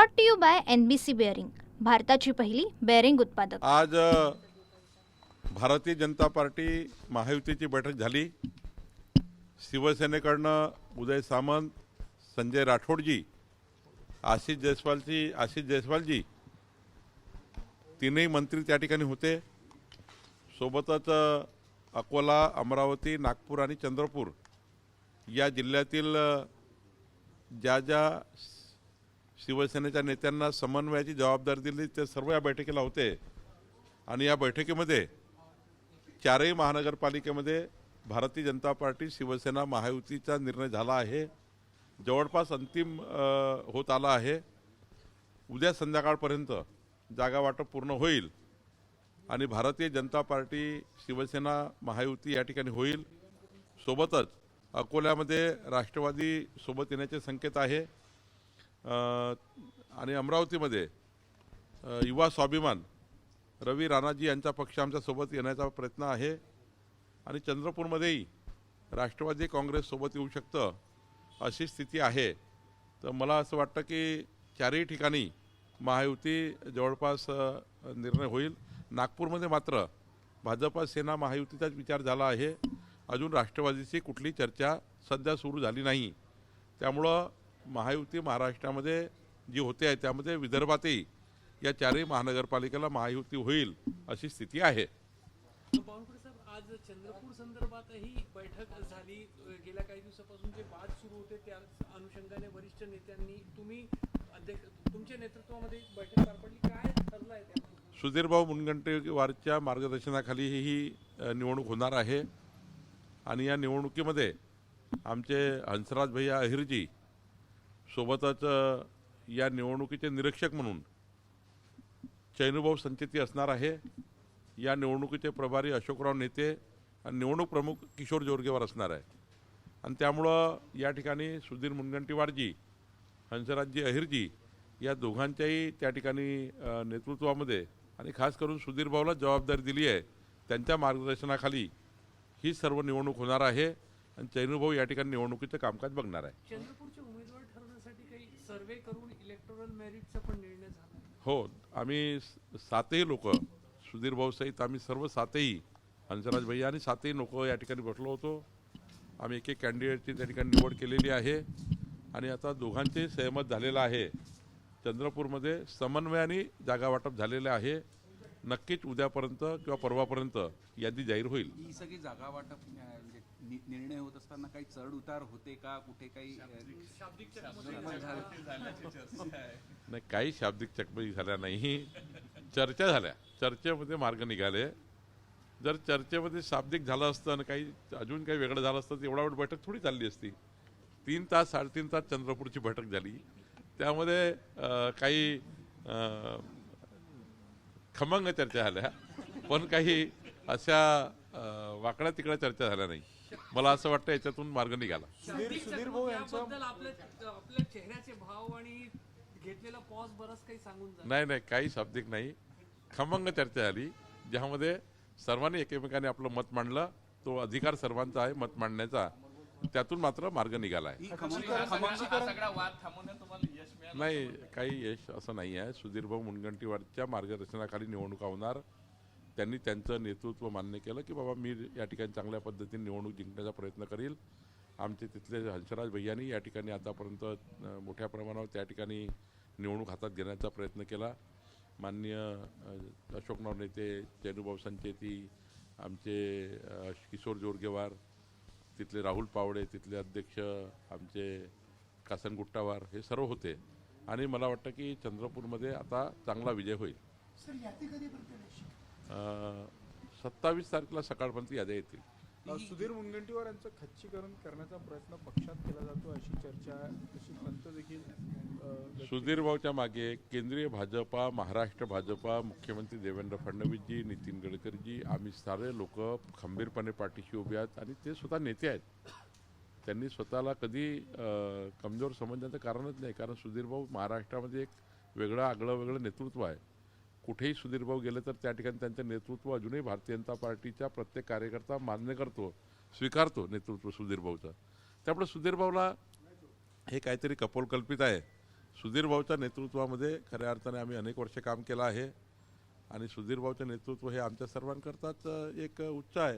Brought to you by NBC bearing, भारताची पहिली bearing उत्पादक। आज भारतीय जनता पार्टी महायुतीची बैठक झाली। शिवसेनेकडनं उदय सामंत, संजय राठोडजी, आशिष जयस्वालजी तीनही मंत्री त्या ठिकाणी होते। सोबतच अकोला, अमरावती, नागपूर आणि चंद्रपूर या जिल्ह्यातील ज्या शिवसेनेच्या नेत्यांना समन्वयाची जबाबदारी दिली ते सर्व या बैठकीला होते। आणि या बैठकीमध्ये चारही महानगरपालिकेमध्ये भारतीय जनता पार्टी, शिवसेना, महायुतीचा निर्णय झाला आहे। जवळपास अंतिम होत आला आहे। उद्या संध्याकाळपर्यंत जागा वाटप पूर्ण होईल आणि भारतीय जनता पार्टी, शिवसेना, महायुती या ठिकाणी होईल। सोबतच अकोल्यामध्ये राष्ट्रवादी सोबत येण्याचे संकेत आहे आणि अमरावतीमध्ये युवा स्वाभिमान रवी राणाजी यांचा पक्ष आमच्या सोबत येण्याचा प्रयत्न आहे आणि चंद्रपूरमध्येही राष्ट्रवादी काँग्रेस सोबत येऊ शकतं अशी स्थिती आहे। तर मला असं वाटतं की चारही ठिकाणी महायुती जवळपास निर्णय होईल। नागपूरमध्ये मात्र भाजपा सेना महायुतीचाच विचार झाला आहे। अजून राष्ट्रवादीची कुठली चर्चा सध्या सुरू झाली नाही। त्यामुळं महायुती महाराष्ट्रामध्ये जी होते आहे त्यामध्ये विदर्भातही या चारही महानगरपालिकेला महायुती होईल अशी स्थिती आहे। बावनकुळे साहेब, आज चंद्रपूर संदर्भातही बैठक झाली। गेल्या काही दिवसापासून जे वाद सुरू होते त्या अनुषंगाने वरिष्ठ नेत्यांनी तुमच्या नेतृत्वामध्ये बैठक पार पडली, काय ठरलं आहे त्यामध्ये? सुधीरभाऊ मुनगंटीवारच्या मार्गदर्शनाखाली ही निवडणूक होणार आहे आणि या निवडणुकीमध्ये आमचे हंसराज भैया अहिरजी सोबतच या निवडणुकीचे निरीक्षक म्हणून चैनुभाऊ संचेती असणार आहे। या निवडणुकीचे प्रभारी अशोकराव नेते आणि निवडणूक प्रमुख किशोर जोरगेवार असणार आहे आणि त्यामुळं या ठिकाणी सुधीर मुनगंटीवारजी, हंसराजजी अहिरजी या दोघांच्याही त्या ठिकाणी नेतृत्वामध्ये आणि खास करून सुधीरभाऊला जबाबदारी दिली आहे। त्यांच्या मार्गदर्शनाखाली ही सर्व निवडणूक होणार आहे आणि चैनुभाऊ या ठिकाणी निवडणुकीचं कामकाज बघणार आहे। चंद्रपूरचे उमेदवार ठरवण्यासाठी काही सर्वे करून इलेक्टोरल मेरिटचा पण निर्णय झाला? हो, आम्ही सातही लोक, सुधीरभाऊ सहित आम्ही सर्व सातही, हंसराज भैया आणि सातही लोक या ठिकाणी बसलो होतो। आम्ही एक कॅन्डिडेटची त्या ठिकाणी निवड केलेली आहे आणि आता दोघांचे सहमत झालेलं आहे। चंद्रपूरमध्ये समन्वयाने जागा वाटप झालेले आहे। नक्कीच उद्यापर्यंत किंवा परवापर्यंत यादी जाहीर होईल। ही सगळी जागा वाटप म्हणजे निर्णय होत असताना काही चढ उतार होते का? कुठे काही नाही, काही शाब्दिक चकमकी झाल्या नाही, चर्चा झाल्या। चर्चेमध्ये मार्ग निघाले। जर चर्चेमध्ये शाब्दिक झालं असतं आणि काही अजून काही वेगळं झालं असतं तर एवढा वेळ बैठक थोडी चालली असती। 3 तास 3.5 तास चंद्रपूरची बैठक झाली। त्यामध्ये काही खमंग चर्चा झाल्या पण काही अशा वाकड्या तिकड्या चर्चा झाल्या नाही। मला असं वाटतं याच्यातून मार्ग निघाला। सुधीर भाऊ यांच्याबद्दल आपल्या चेहऱ्याचे भाव आणि घेतलेला पॉज बरंच काही सांगून जातं। नाही, काही शाब्दिक नाही, खमंग चर्चा झाली ज्यामध्ये सर्वांनी एकमेकांनी आपलं मत मांडलं। तो अधिकार सर्वांचा आहे मत मांडण्याचा, त्यातून मात्र मार्ग निघाला आहे। नाही, काही यश असं नाही आहे। सुधीरभाऊ मुनगंटीवारच्या मार्गदर्शनाखाली निवडणुका होणार। त्यांनी त्यांचं नेतृत्व मान्य केलं की बाबा मी या ठिकाणी चांगल्या पद्धतीने निवडणूक जिंकण्याचा प्रयत्न करील। आमचे तिथले हंसराज भैयांनी या ठिकाणी आतापर्यंत मोठ्या प्रमाणावर त्या ठिकाणी निवडणूक हातात घेण्याचा प्रयत्न केला। माननीय अशोकराव नेते, चैनुभाऊ संचेती, आमचे किशोर जोरगेवार, तिथले राहुल पावडे, तिथले अध्यक्ष आमचे कासन गुट्टावार, हे सर्व होते आणि मला वाटतं की चंद्रपूरमध्ये आता चांगला विजय होईल। 27 तारखेला सकाळपर्यंत याद्या येतील। सुधीर मुनगंटीवार यांचं खच्चीकरण करण्याचा प्रयत्न पक्षात केला जातो अशी चर्चा, अशी खंत देखील सुधीरभाऊच्या मागे केंद्रीय भाजपा, महाराष्ट्र भाजपा, मुख्यमंत्री देवेंद्र फडणवीसजी, नितीन गडकरीजी, आम्ही सारे लोक खंबीरपणे पाठीशी उभे आहेत आणि ते स्वतः नेते आहेत। त्यांनी स्वतःला कधी कमजोर समजण्याचं कारणच नाही, कारण सुधीरभाऊ महाराष्ट्रामध्ये एक वेगळं नेतृत्व आहे। कुठेही सुधीरभाऊ गेले तर त्या ठिकाणी त्यांचं नेतृत्व अजूनही भारतीय जनता पार्टीच्या प्रत्येक कार्यकर्ता मान्य करतो, स्वीकारतो नेतृत्व सुधीरभाऊचं। त्यामुळे सुधीरभाऊला हे काहीतरी कपोलकल्पित आहे। सुधीर भाऊच्या नेतृत्वामध्ये खऱ्या अर्थाने आम्ही अनेक वर्ष काम केलं आहे आणि सुधीर भाऊचं नेतृत्व हे आमच्या सर्वांकरताच एक उच्च आहे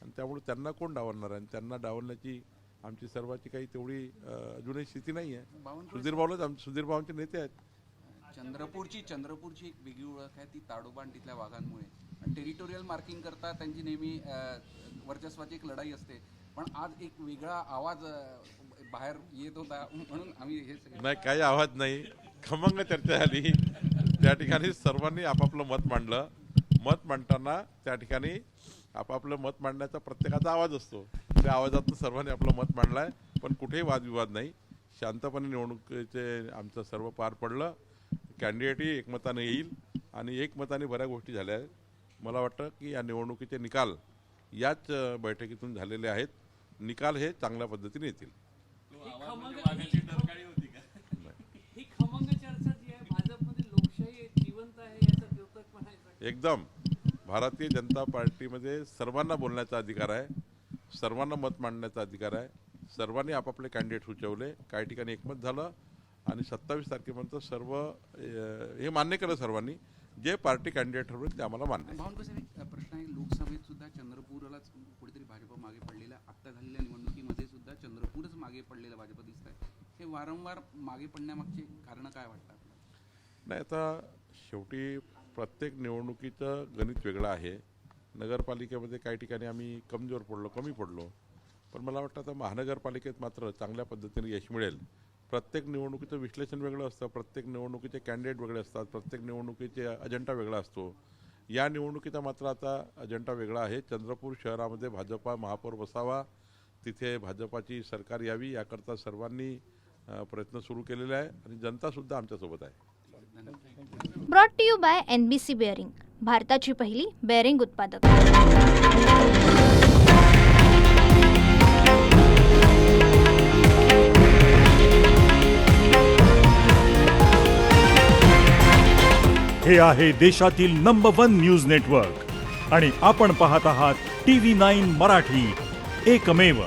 आणि त्यामुळे त्यांना कोण डावलणार आणि त्यांना डावलण्याची आमची सर्वांची काही तेवढी अजूनही स्थिती नाही आहे. सुधीर भाऊंचे नेते आहेत. चंद्रपूरची एक वेगळी ओळख आहे ती ताडोबा आणि तिथल्या वाघांमुळे. टेरिटोरियल मार्किंग करता त्यांची नेहमी वर्चस्वाची एक लढाई असते, पण आज एक वेगळा आवाज बाहेर येत होता म्हणून आम्ही हे नाही, काही आवाज नाही, खमंग चर्चा झाली. त्या ठिकाणी सर्वांनी आपापलं मत मांडलं. मत मांडताना त्या ठिकाणी आपापलं मत मांडण्याचा प्रत्येकाचा आवाज असतो. त्या आवाजातून सर्वांनी आपलं मत मांडलं आहे, पण कुठेही वादविवाद नाही. शांतपणे निवडणुकीचे आमचं सर्व पार पडलं. कॅन्डिडेटही एकमताने येईल आणि एकमताने बऱ्याच गोष्टी झाल्या आहेत. मला वाटतं की या निवडणुकीचे निकाल याच बैठकीतून झालेले आहेत. निकाल हे चांगल्या पद्धतीने येतील. ही खमंग चर्चा जी आहे भाजपमध्ये लोकशाही जिवंत आहे याचा द्योतक म्हणायचा. एकदम भारतीय जनता पार्टीमध्ये सर्वांना बोलण्याचा अधिकार आहे, सर्वांना मत मांडण्याचा अधिकार आहे. सर्वांनी आपापले कॅन्डिडेट सुचवले, काही ठिकाणी एकमत झालं आणि 27 तारखेपर्यंत सर्व हे मान्य केलं सर्वांनी. जे पार्टी कॅन्डिडेट ठरवले ते आम्हाला मान्य. प्रश्न आहे, लोकसभेत सुद्धा चंद्रपूरलाच कुठेतरी भाजप मागे पडलेलं आहे. आत्ता झालेल्या निवडणुकीमध्ये सुद्धा चंद्रपूरच मागे पडलेलं भाजप दिसत आहे. हे वारंवार मागे पडण्यामागचे कारण काय वाटतं आपल्याला? नाही, आता शेवटी प्रत्येक निवडणुकीचं गणित वेगळं आहे. नगरपालिकेमध्ये काही ठिकाणी आम्ही कमजोर पडलो, कमी पडलो, पण मला वाटतं आता महानगरपालिकेत मात्र चांगल्या पद्धतीने यश मिळेल. प्रत्येक निवडणुकीचं विश्लेषण वेगळं असतं, प्रत्येक निवडणुकीचे कॅन्डिडेट वेगळे असतात, प्रत्येक निवडणुकीचे अजेंडा वेगळा असतो. या निवडणुकीचा मात्र आता अजेंडा वेगळा आहे. चंद्रपूर शहरामध्ये भाजपा महापौर बसावा, तिथे भाजपाची सरकार यावी याकरता सर्वांनी प्रयत्न सुरू केलेले आहे आणि जनतासुद्धा आमच्यासोबत आहे. Brought to you by NBC bearing, भारताची पहिली बेअरिंग उत्पादक. हे आहे देशातील नंबर 1 न्यूज नेटवर्क आणि आपण पाहत आहात TV9 मराठी, एकमेव.